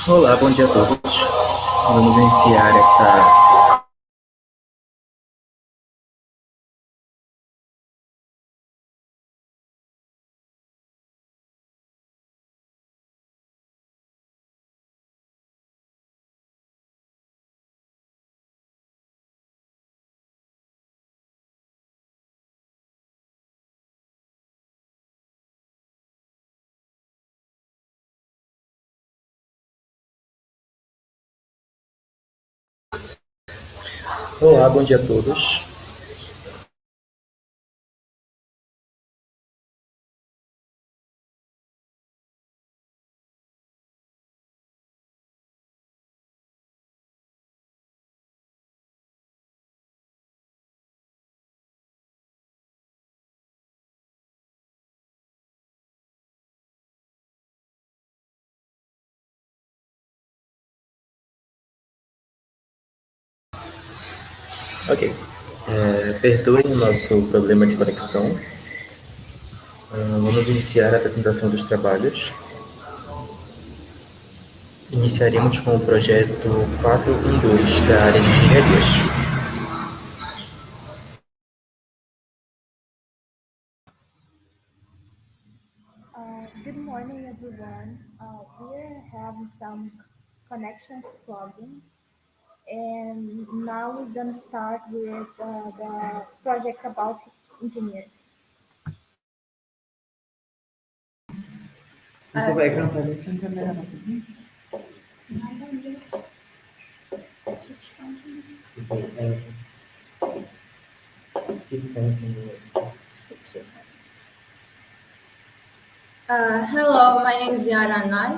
Olá, bom dia a todos. Vamos iniciar essa. Olá, bom dia a todos. Ok. Perdoem o nosso problema de conexão. Vamos iniciar a apresentação dos trabalhos. Iniciaremos com o projeto 412 da área de engenharias. Good morning, everyone. We're having some connections problems, and now we're gonna start with the project about engineering. Mustafa ekran paylaşınca ne anlatayım? Evet. Bir senesinde. Hello, my name is Yara Nai,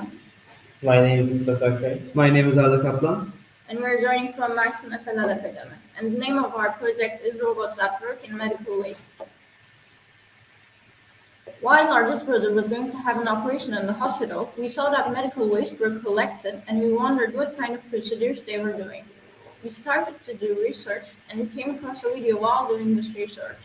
My name is Mustafa Kay. My name is Arda Kaplan. and we're joining from Mersin Federal Academy. And the name of our project is Robots at Work in Medical Waste. While our project was going to have an operation in the hospital, we saw that medical waste were collected and we wondered what kind of procedures they were doing. We started to do research and we came across a video while doing this research.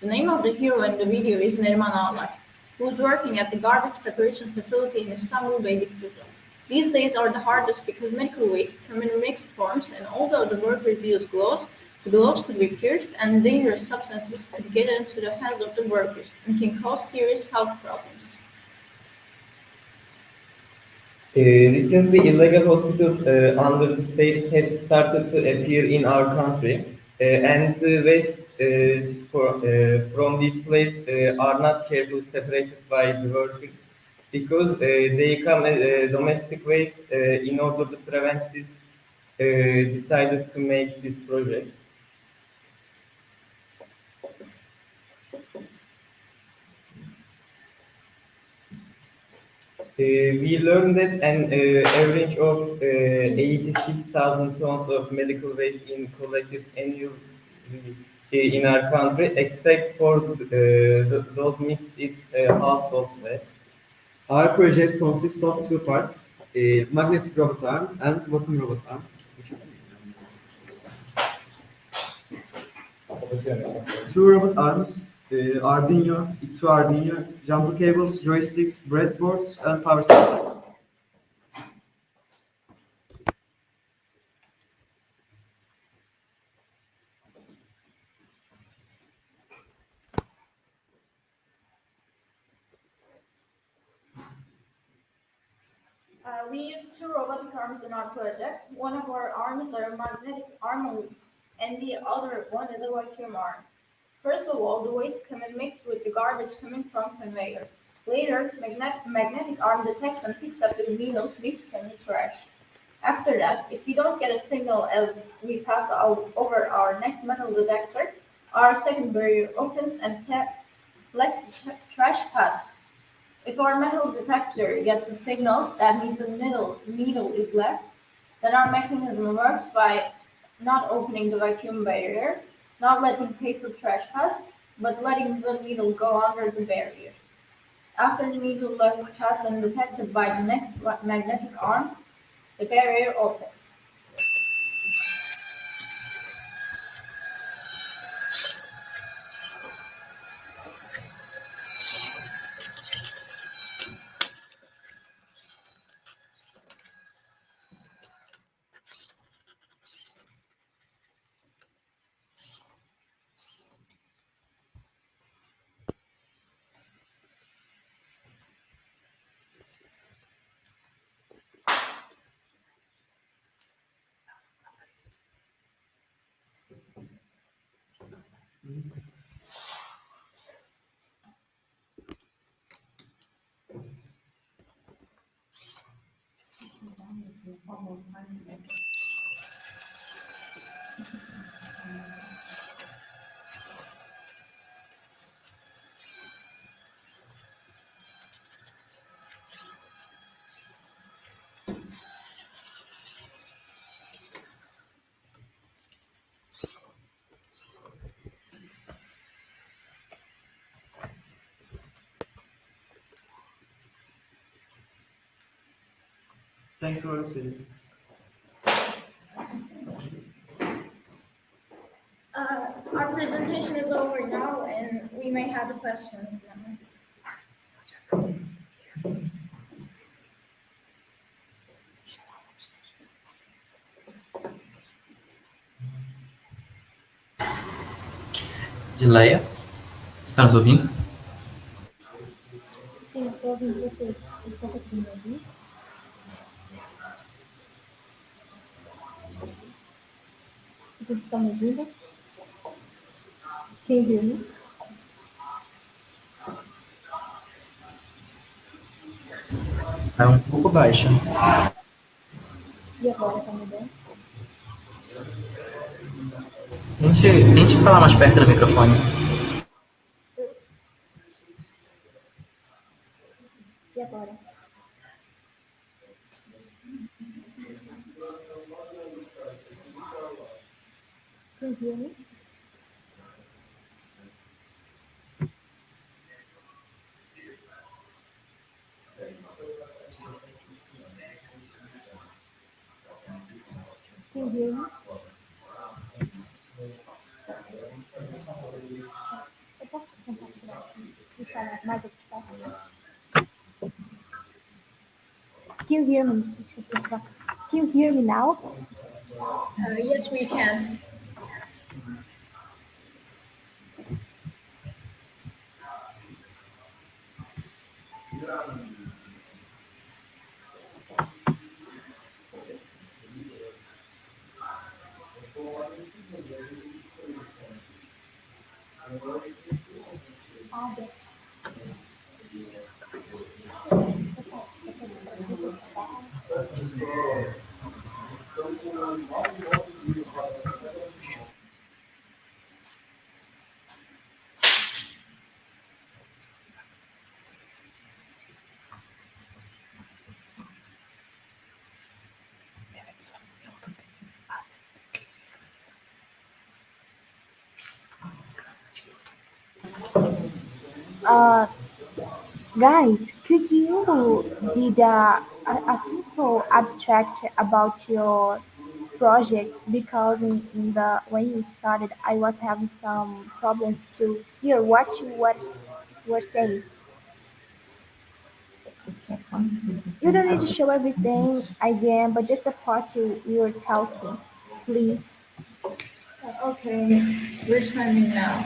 The name of the hero in the video is Neriman Ağlar, who is working at the garbage separation facility in Istanbul Beylikdüzü. These days are the hardest because medical waste come in mixed forms, and although the workers use gloves, the gloves could be pierced and dangerous substances could get into the hands of the workers and can cause serious health problems. Recently, illegal hospitals under the states have started to appear in our country, and the waste from these places are not carefully separated by the workers because they come as domestic waste. In order to prevent this, decided to make this project. We learned that an average of 86,000 tons of medical waste is collected annually in our country, except for those mixed its household waste. Our project consists of two parts, a magnetic robot arm and vacuum robot arm. Two robot arms, two Arduino, jumper cables, joysticks, breadboards, and power supplies. We use two robotic arms in our project. One of our arms are a magnetic arm and the other one is a vacuum arm. First of all, the waste come in mixed with the garbage coming from conveyor. Later, magnetic arm detects and picks up the needles mixed in the trash. After that, if we don't get a signal as we pass over our next metal detector, our second barrier opens and lets the trash pass. If our metal detector gets a signal, that means a needle is left, then our mechanism works by not opening the vacuum barrier, not letting paper trash pass, but letting the needle go under the barrier. After the needle left pass and detected by the next magnetic arm, the barrier opens. Thanks for listening. Our presentation is over now, and we may have questions now. Zileia, está nos ouvindo? Sim, estou ouvindo vocês. Vocês estão conseguindo ouvir? Vocês estão me ouvindo? Quem viu, né? É um pouco baixa. E agora, tá me vendo? Tente falar mais perto do microfone. E agora? Quem viu, né? Quem viu, né? Eu posso compartilhar aqui e falar mais o que está? Can you hear me? Can you hear me now? Yes, we can. Guys, could you did a simple abstract about your project because in the when you started I was having some problems to hear what you were saying. You don't need to show everything again, but just the part you were talking, please. Okay, we're sending now.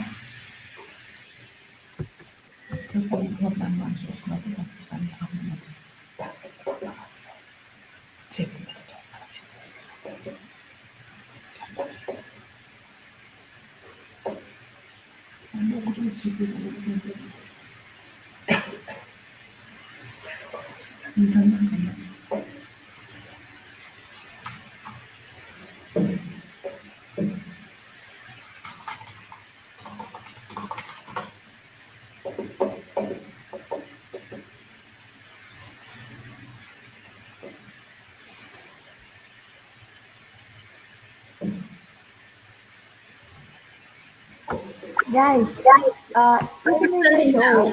Guys, you don't need to show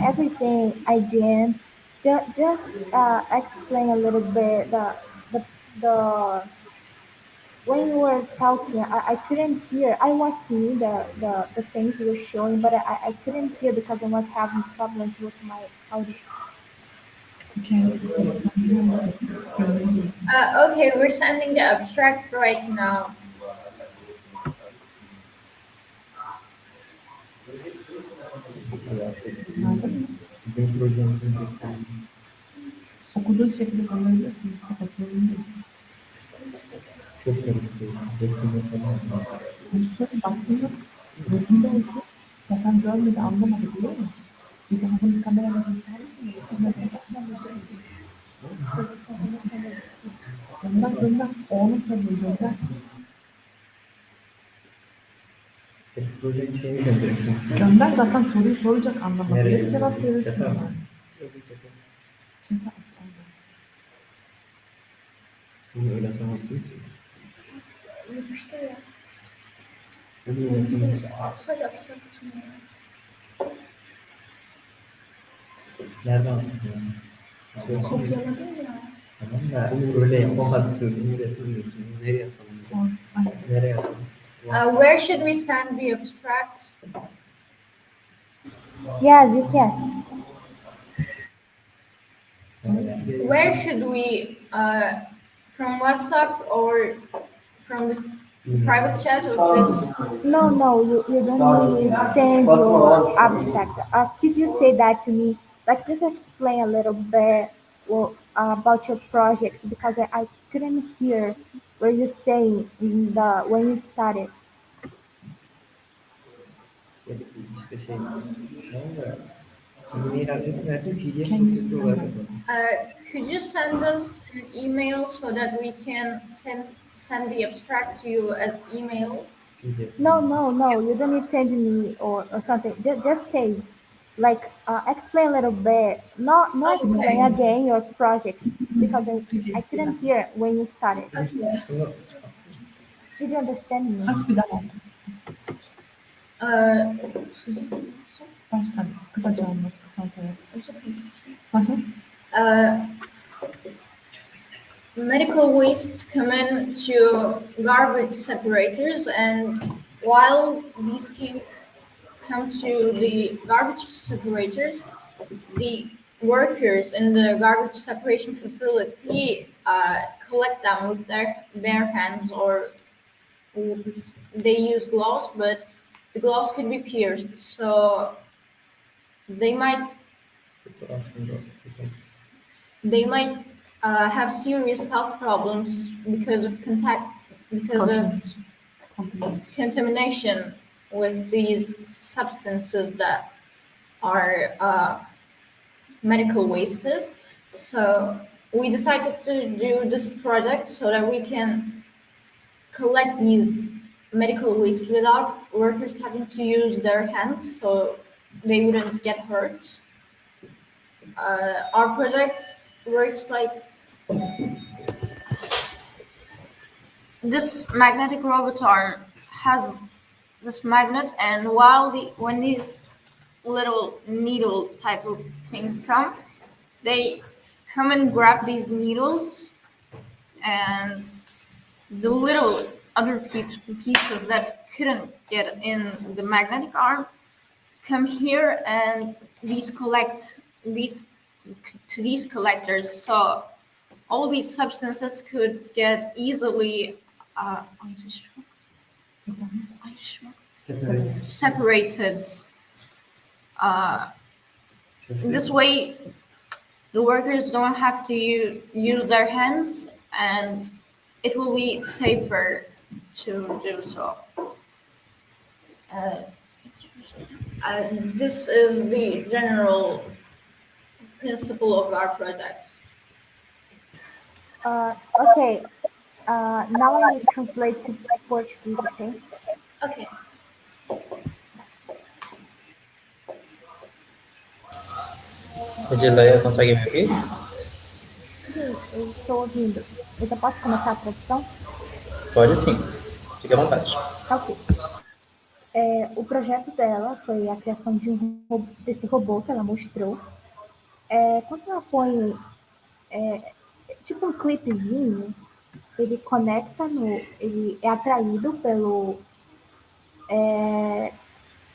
everything again. Just explain a little bit the the when you were talking, I couldn't hear. I was seeing the things you were showing, but I couldn't hear because I was having problems with my audio. Okay, we're sending the abstract right now. Okuduğu şekilde kullanabilirsin. Kafasını çok karıştı. Resimde falan. Baksana. Resim belki zaten görmedi, anlamadı biliyor musun? Bir daha bunu kamerayla gösterirsin. Gönder. Oğlum tabii gönder. Projenin şeyini gönderelim. Gönder zaten soruyu soracak anlamadı. Nereye Bir cevap gönderelim? verirsin. Çete mi? Yani. Çete at. Bunu öyle atamazsın ki. Yapıştır ya. Bunu öyle atamazsın. Sadece yapıştır kısmı ya. Nereden attın ya? Kopyaladın ya. Tamam da bunu öyle yapamazsın. Bunu yapamıyorsun. Nereye atalım? Sor. Ay, Nereye atalım? Where should we send the abstract? Yes, you can. Where should we, from WhatsApp or from the private chat of this? No, you don't need to send your abstract. Could you say that to me? Like, just explain a little bit about your project because I couldn't hear what you're saying when you started. İşte şey. Tamam da. Mail adresi versin. PDF dosyası olarak atalım. Could you send us an email so that we can send the abstract to you as email? PDF. No, you don't need to send me or something. Just say, like, explain a little bit. Not explain again your project because I couldn't hear when you started. Şunu Did you understand me? aç bir daha. Baştan. Kısaca anlat. Kısaltarak. Hı hı. Medical waste come into garbage separators, and while these come to the garbage separators, the workers in the garbage separation facility collect them with their bare hands, or they use gloves, but the gloves could be pierced, so they might have serious health problems because of contamination with these substances that are medical wastes. So we decided to do this project so that we can collect these medical waste without workers having to use their hands, so they wouldn't get hurt. Our project works like this. Magnetic robot arm has this magnet, and when these little needle type of things come, they come and grab these needles, and the little other pieces that couldn't get in the magnetic arm come here, and these collectors. So all these substances could get easily separated. This way, the workers don't have to use their hands, and it will be safer to do so. This is the general principle of our project. Okay. Now I translate to Portuguese, okay? Okay. Edileia, consegue me ouvir? Sim, eu estou ouvindo. Eu já posso começar a tradução? Pode sim. Fique à vontade. Ok. O projeto dela foi a criação desse robô que ela mostrou. Quando ela põe tipo um clipezinho, ele conecta ele é atraído pelo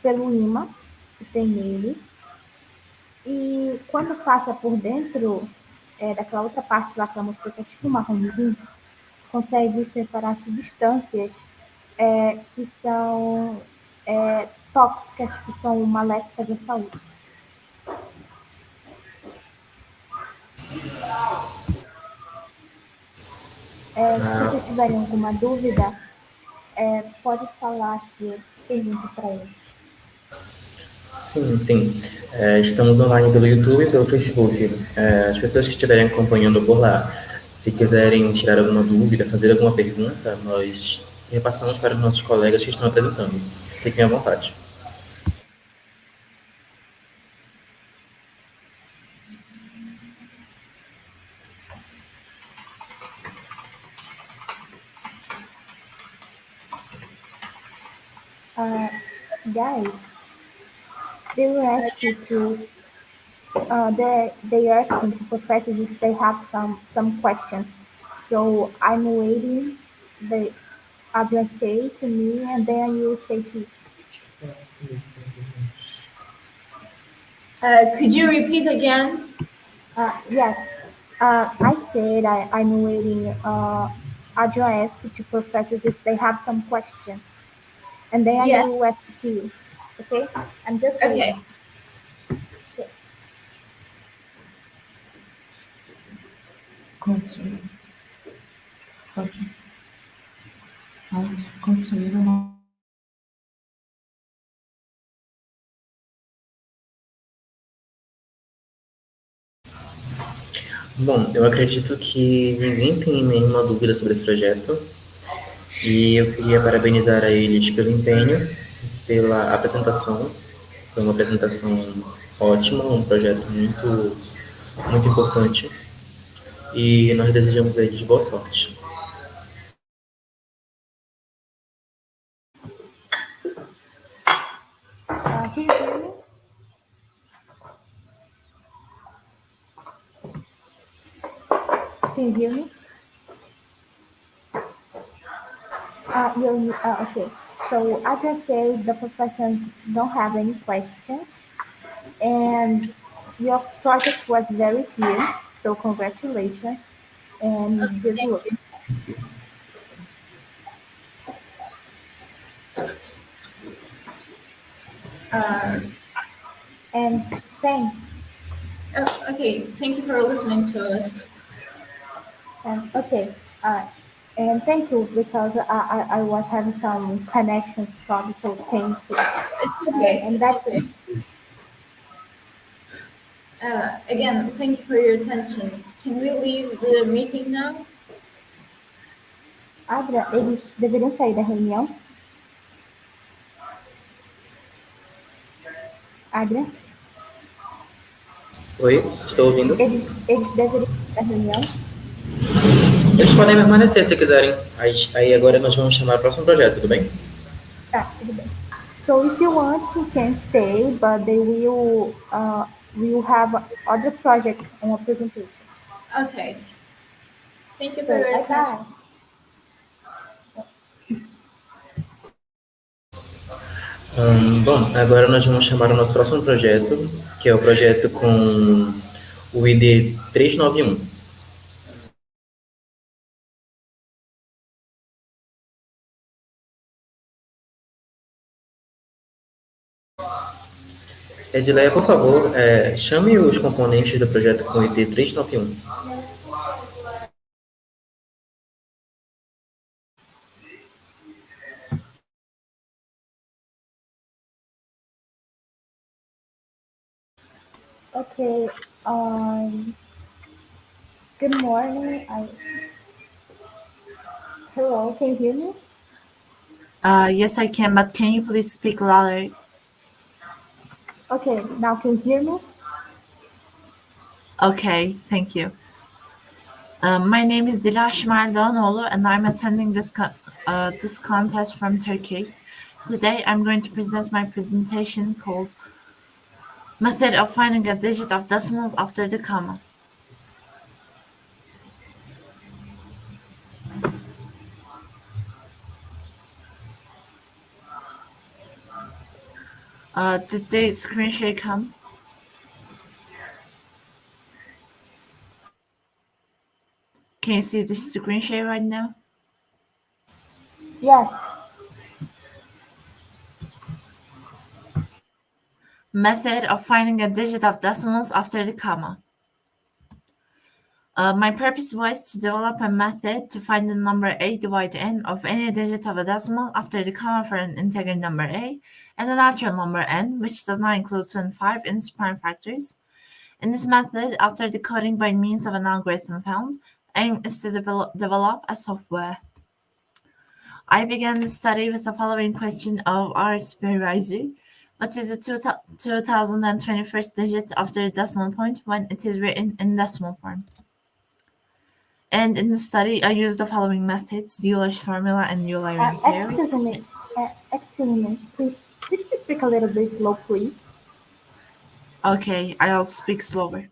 ímã que tem nele. E quando passa por dentro daquela outra parte lá que ela mostrou, que é tipo um marronzinho, consegue separar substâncias que são tóxicas, que são maléficas à saúde. Se vocês tiverem alguma dúvida, pode falar que pergunta para eles. Sim, sim. Estamos online pelo YouTube e pelo Facebook. As pessoas que estiverem acompanhando por lá, se quiserem tirar alguma dúvida, fazer alguma pergunta, nós repassamos para os nossos colegas que estão apresentando. Fiquem à vontade. Guys, they will ask you to, they are asking to professors if they have some questions. So I'm waiting the Adrian say to me, and then you say to. Could you repeat again? Yes, I said I'm waiting. Adrian asked to professors if they have some questions, and then I Yes. will ask to you. Okay, I'm just Okay. waiting. Questions. Okay. I'll construir uma. Bom, eu acredito que ninguém tem nenhuma dúvida sobre esse projeto e eu queria parabenizar a eles pelo empenho, pela apresentação. Foi uma apresentação ótima, um projeto muito importante e nós desejamos a eles boa sorte. Can you hear me? Can you hear me? Okay. So I just say the professors don't have any questions, and your project was very clear. So congratulations and good luck. And thanks. Okay, thank you for listening to us. Okay. And thank you because I was having some connections problems. So thank you. It's okay. And that's it. Again, thank you for your attention. Can we leave the meeting now? Adria, eles deveriam sair da reunião. Adria, Oi, estou ouvindo? eles deveriam sair da reunião. Eles podem permanecer se quiserem. Aí agora nós vamos chamar o próximo projeto, tudo bem? Tá, tudo bem. So if you want, you can stay, but they will have other project on a presentation. Okay. Thank you So for your bye attention. bye. Bom, agora nós vamos chamar o nosso próximo projeto, que é o projeto com o ID 391. Edileia, por favor, chame os componentes do projeto com o ID 391. Okay. Good morning. Hello, can you hear me? Yes, I can, but can you please speak louder? Okay, now can you hear me? Okay, thank you. My name is Dilash Mardanoğlu, and I'm attending this contest from Turkey. Today, I'm going to present my presentation called Method of Finding a Digit of Decimals After the Comma. Did the screen share come? Can you see the screen share right now? Yes. Method of finding a digit of decimals after the comma. My purpose was to develop a method to find the number a divide n of any digit of a decimal after the comma for an integer number a and a natural number n, which does not include 2 and 5 in its prime factors. In this method, after decoding by means of an algorithm found, aim is to develop a software. I began the study with the following question of our supervisor. What is the 2021st digit after the decimal point when it is written in decimal form? And in the study, I used the following methods: Euler's formula and Eulerian theory. Excuse me, please. Could you speak a little bit slow, please? Okay, I'll speak slower.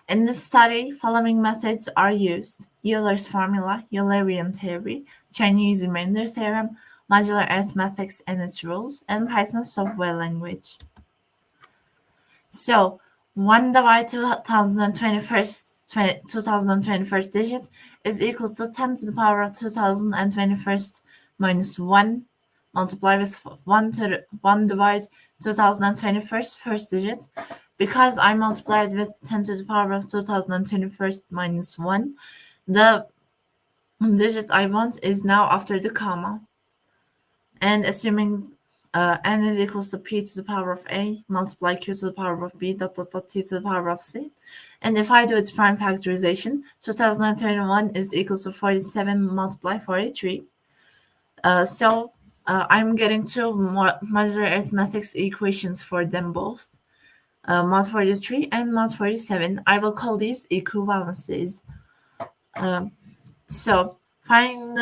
In this study, following methods are used: Euler's formula, Eulerian theory, Chinese remainder theorem, modular arithmetics and its rules, and Python software language. So, 1 divided 2021st digit is equals to 10 to the power of 2021st minus 1 multiplied with 1 divide 2021st first digit. Because I multiplied with 10 to the power of 2021st minus 1, the digit I want is now after the comma. And assuming n is equals to p to the power of a multiply q to the power of b dot t to the power of c. And if I do its prime factorization, 2021 is equals to 47 multiply 43. So I'm getting two more modular arithmetics equations for them both. Mod 43 and mod 47. I will call these equivalences. So find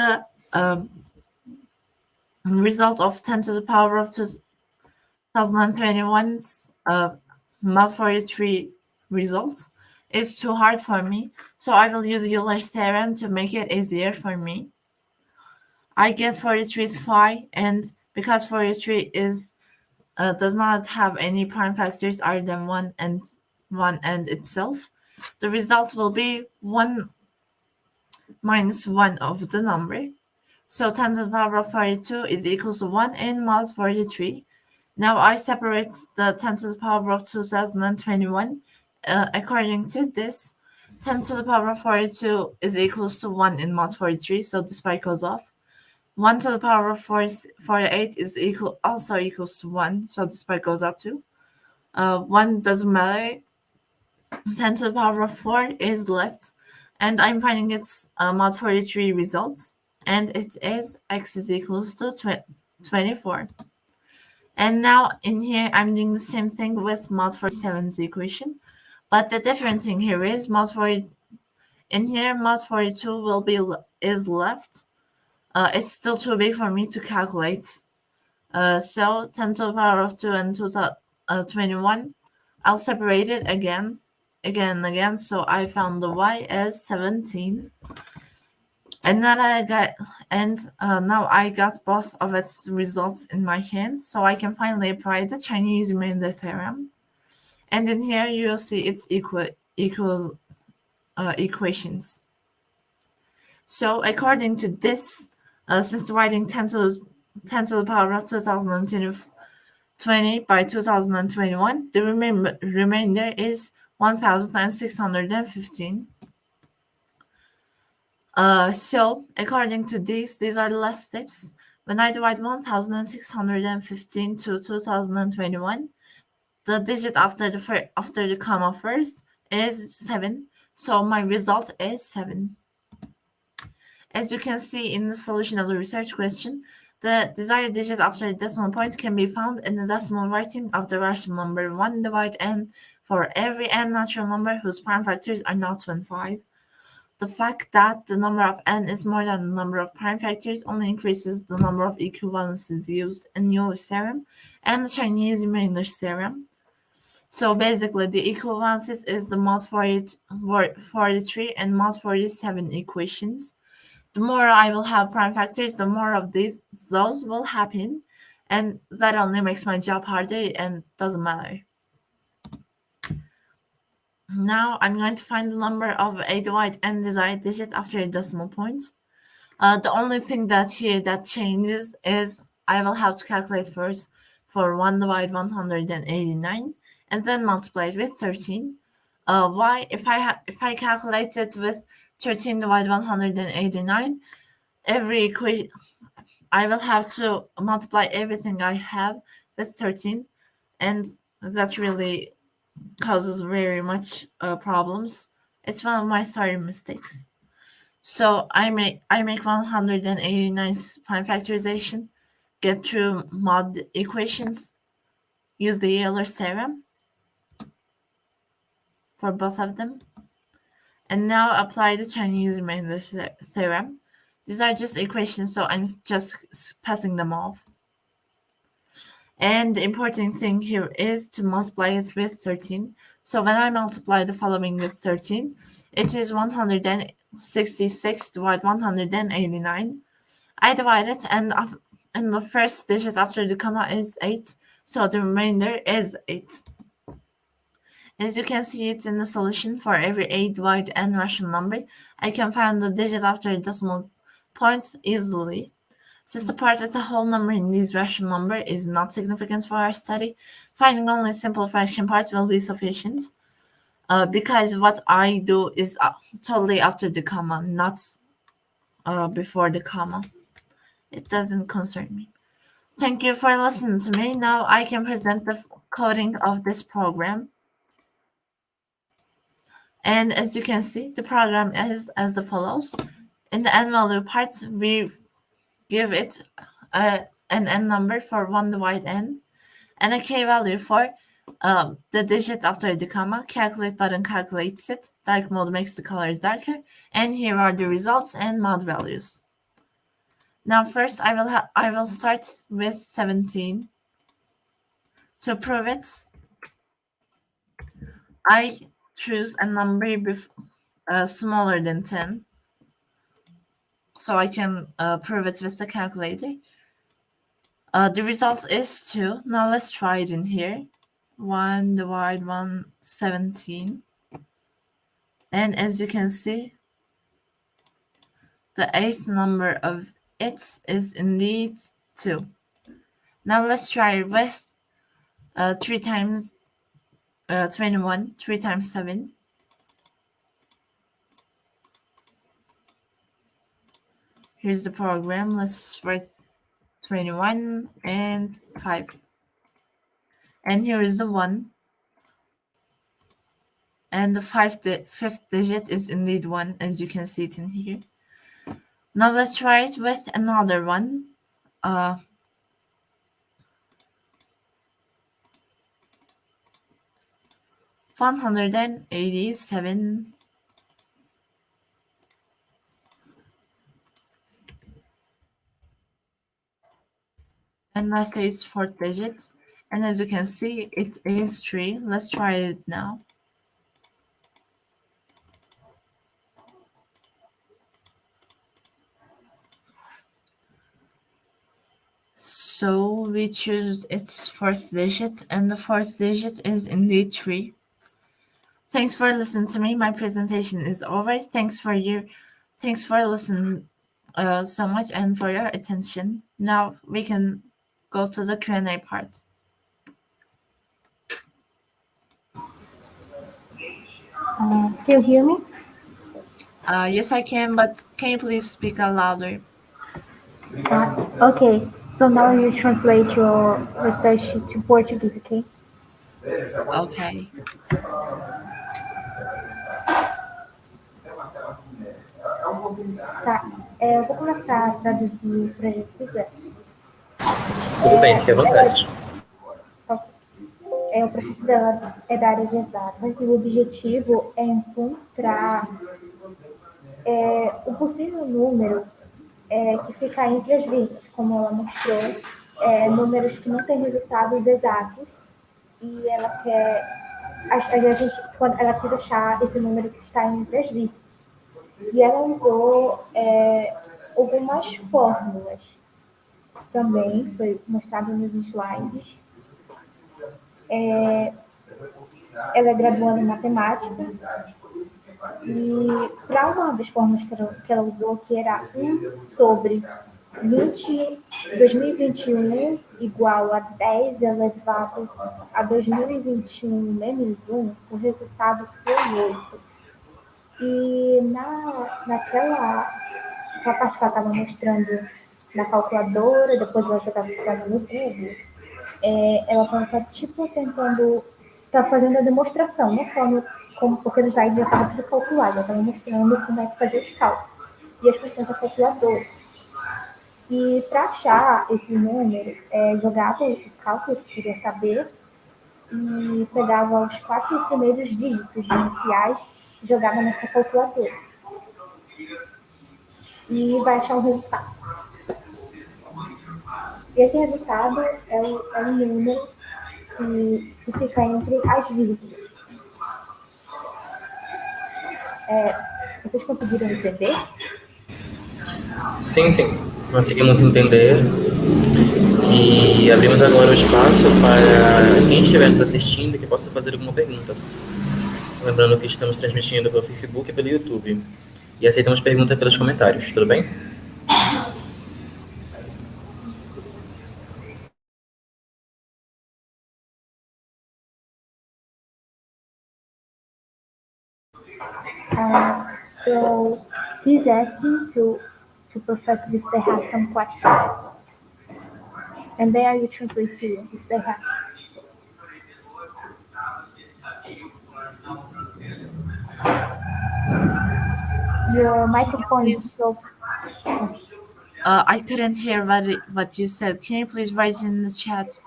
the result of 10 to the power of 2021's mod 43 results is too hard for me, so I will use Euler's theorem to make it easier for me. I guess 43 is phi, and because 43 is does not have any prime factors other than 1 and itself, the result will be 1 minus 1 of the number. So 10 to the power of 42 is equal to 1 in mod 43. Now I separate the 10 to the power of 2021 according to this. 10 to the power of 42 is equal to 1 in mod 43, so this part goes off. 1 to the power of 48 is also equals to 1, so this part goes out too. 1 doesn't matter. 10 to the power of 4 is left, and I'm finding its mod 43 results, and it is x is equals to 24. And now in here, I'm doing the same thing with mod 47's equation, but the different thing here is mod 42 is left. It's still too big for me to calculate. So 10 to the power of 2 and 21, I'll separate it again. So I found the y as 17. And now I got both of its results in my hands, so I can finally apply the Chinese remainder theorem. And in here you'll see its equations. So according to this, since dividing 10 to the power of 2020 by 2021, the remainder is 1615. So according to these are the last steps. When I divide 1615 to 2021, the digit after the comma first is 7. So my result is 7. As you can see in the solution of the research question, the desired digit after the decimal point can be found in the decimal writing of the rational number 1 divide n for every n natural number whose prime factors are not 2 and 5. The fact that the number of n is more than the number of prime factors only increases the number of equivalences used in Euler's theorem and the Chinese remainder theorem. So basically, the equivalences is the mod 43 and mod 47 equations. The more I will have prime factors, the more of those will happen, and that only makes my job harder and doesn't matter. Now I'm going to find the number of a divide n desired digit after a decimal point. The only thing that changes is I will have to calculate first for 1 divide 189 and then multiply it with 13. Why? If I calculate it with 13 divided 189, I will have to multiply everything I have with 13, and that really causes very much problems. It's one of my starting mistakes. So I make 189 prime factorization, get through mod equations, use the Euler theorem for both of them, and now apply the Chinese remainder theorem. These are just equations, so I'm just passing them off. And the important thing here is to multiply it with 13. So when I multiply the following with 13, it is 166 divided 189. I divide it, and the first digit after the comma is 8, so the remainder is 8. As you can see, it's in the solution. For every 8 divided n rational number, I can find the digit after a decimal point easily. Since the part with a whole number in this rational number is not significant for our study, finding only a simple fraction part will be sufficient. Because what I do is totally after the comma, not before the comma. It doesn't concern me. Thank you for listening to me. Now I can present the coding of this program. And as you can see, the program is as the follows. In the n value part, we give it an n number for 1 divided n, and a k value for the digit after the comma. Calculate button calculates it. Dark mode makes the colors darker. And here are the results and mod values. Now first I will start with 17. To prove it, I choose a number smaller than 10, so I can prove it with the calculator. The result is 2. Now let's try it in here. 1 divided 117. And as you can see, the 8th number of it is indeed 2. Now let's try it with 3 times 21, 3 times 7. Here's the program. Let's write 21 and 5. And here is the 1. And the fifth digit is indeed 1, as you can see it in here. Now let's try it with another one. 187. And let's say it's 4th digit. And as you can see, it is 3. Let's try it now. So we choose its 4th digit, and the 4th digit is indeed 3. Thanks for listening to me. My presentation is over. Thanks for listening so much and for your attention. Now we can go to the Q&A part. Can you hear me? Yes, I can, but can you please speak a louder? Okay, so now you translate your research to Portuguese, okay? Okay. Tá, eu vou começar a traduzir o projeto do Zé. Tudo bem, fique à vontade. O projeto dela é da área de exatas e o objetivo é encontrar o possível número que fica entre as vírgulas, como ela mostrou, números que não têm resultados exatos, e ela ela quis achar esse número que está entre as vírgulas. E ela usou algumas fórmulas, também foi mostrado nos slides. Ela é graduanda em matemática, e para uma das fórmulas que ela usou, que era 1 sobre 2021 igual a 10 elevado a 2021 menos 1, o resultado foi 8. E naquela parte que ela estava mostrando na calculadora, depois ela jogava no Google, ela estava tipo tentando, tá fazendo a demonstração, não só porque no slide já estava tudo calculado, ela estava mostrando como é que fazia os cálculos e as questões da calculadora. E para achar esse número, jogava o cálculo que queria saber e pegava os 4 primeiros dígitos iniciais e jogava nessa calculadora. E vai achar o resultado. Esse resultado é o número que fica entre as vírgulas. Vocês conseguiram entender? Sim, sim, conseguimos entender. E abrimos agora o espaço para quem estiver nos assistindo que possa fazer alguma pergunta. Lembrando que estamos transmitindo pelo Facebook e pelo YouTube. E aceitamos perguntas pelos comentários, tudo bem? So he's asking to professors if they have some questions. And then I will translate to you if they have. Your microphone is so. I couldn't hear what you said. Can you please write in the chat?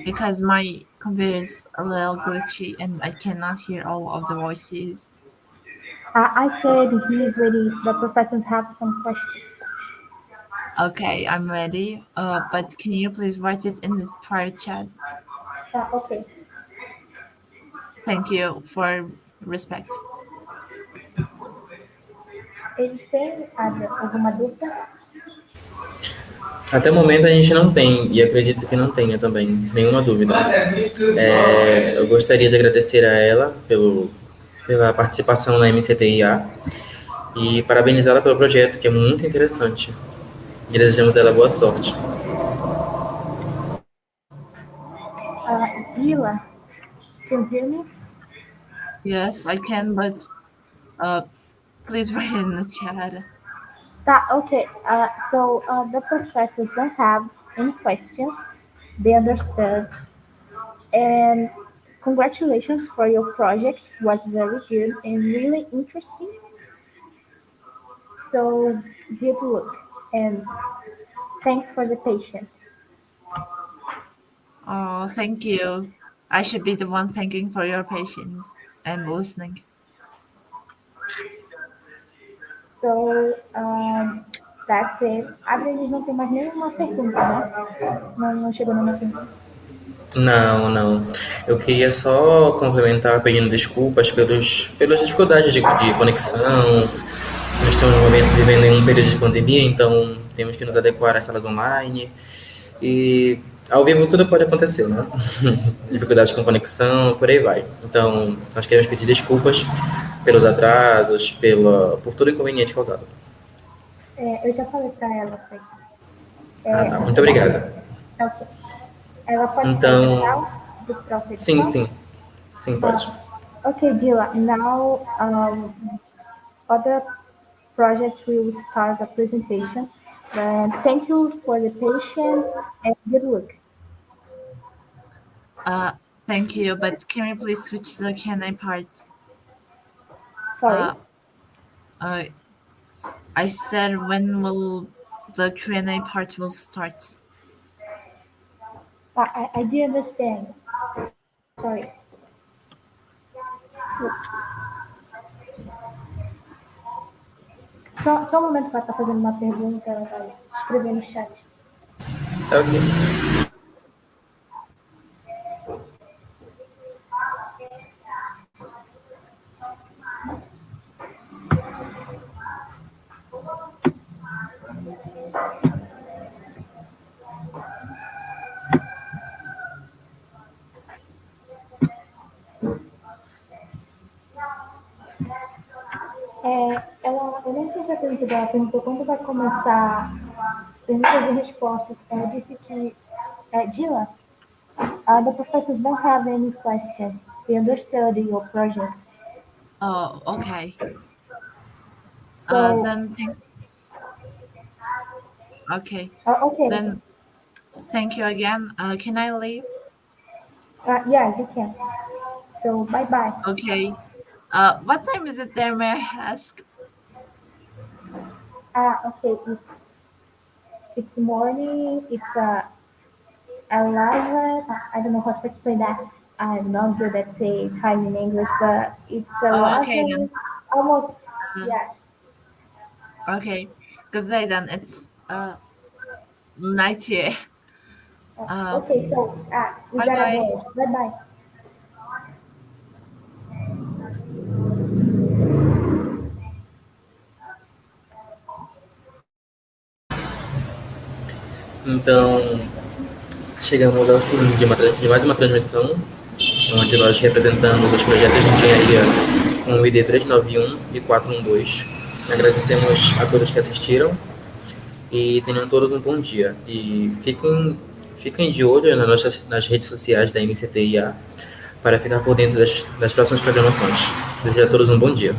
Because my computer is a little glitchy and I cannot hear all of the voices. I said he is ready. The professors have some questions. Okay, I'm ready. But can you please write it in the private chat? Okay. Thank you for respect. Eles têm alguma dúvida? Até o momento a gente não tem, e acredito que não tenha também, nenhuma dúvida. Eu gostaria de agradecer a ela pela participação na MCTIA e parabenizá-la pelo projeto, que é muito interessante. E desejamos a ela boa sorte. Dila, can you hear me? Yes, I can, but please write it in the chat. Okay. So the professors don't have any questions. They understood. And congratulations for your project. It was very good and really interesting. So good luck and thanks for the patience. Oh, thank you. I should be the one thanking for your patience and listening. So that's it. A gente não tem mais nenhuma pergunta, né? Não chegou nenhuma pergunta. Não. Eu queria só complementar pedindo desculpas pelas dificuldades de conexão. Nós estamos vivendo em um período de pandemia, então temos que nos adequar às salas online. E ao vivo tudo pode acontecer, né? Dificuldades com conexão, por aí vai. Então, nós queremos pedir desculpas pelos atrasos, por todo o inconveniente causado. Eu já falei para ela. Tá. Muito obrigada. Ok. Ela pode Então, sair da sala do próximo? Sim, pode. Okay, Dila. Now, other projects will start the presentation. Thank you for the patience and good luck. Thank you, but can we please switch to the Q&A part? Sorry? I said when will the Q&A part will start? I didn't understand. Sorry. Só um momento que ela está fazendo uma pergunta, ela vai escrever no chat. Ok. Eu não entendi a pergunta dela. Ela perguntou quando vai começar perguntas e respostas. Disse que, Dila, the professors don't have any questions. They understood your project. Oh, okay. So, Then thanks. Okay. okay. Then thank you again. Can I leave? Yes, you can. So, bye-bye. Okay. What time is it there, may I ask? Okay, it's morning. It's 11. I don't know how to explain that. I'm not good at say time in English, but it's Oh, okay 11. then. Almost. Uh, Yeah. okay. Good day then. It's night here. Okay, so we Bye gotta bye. go. Bye-bye. Então, chegamos ao fim de mais uma transmissão, onde nós representamos os projetos de engenharia com o ID 391 e 412. Agradecemos a todos que assistiram e tenham todos um bom dia. E fiquem de olho nas redes sociais da MCTIA para ficar por dentro das próximas programações. Desejo a todos um bom dia.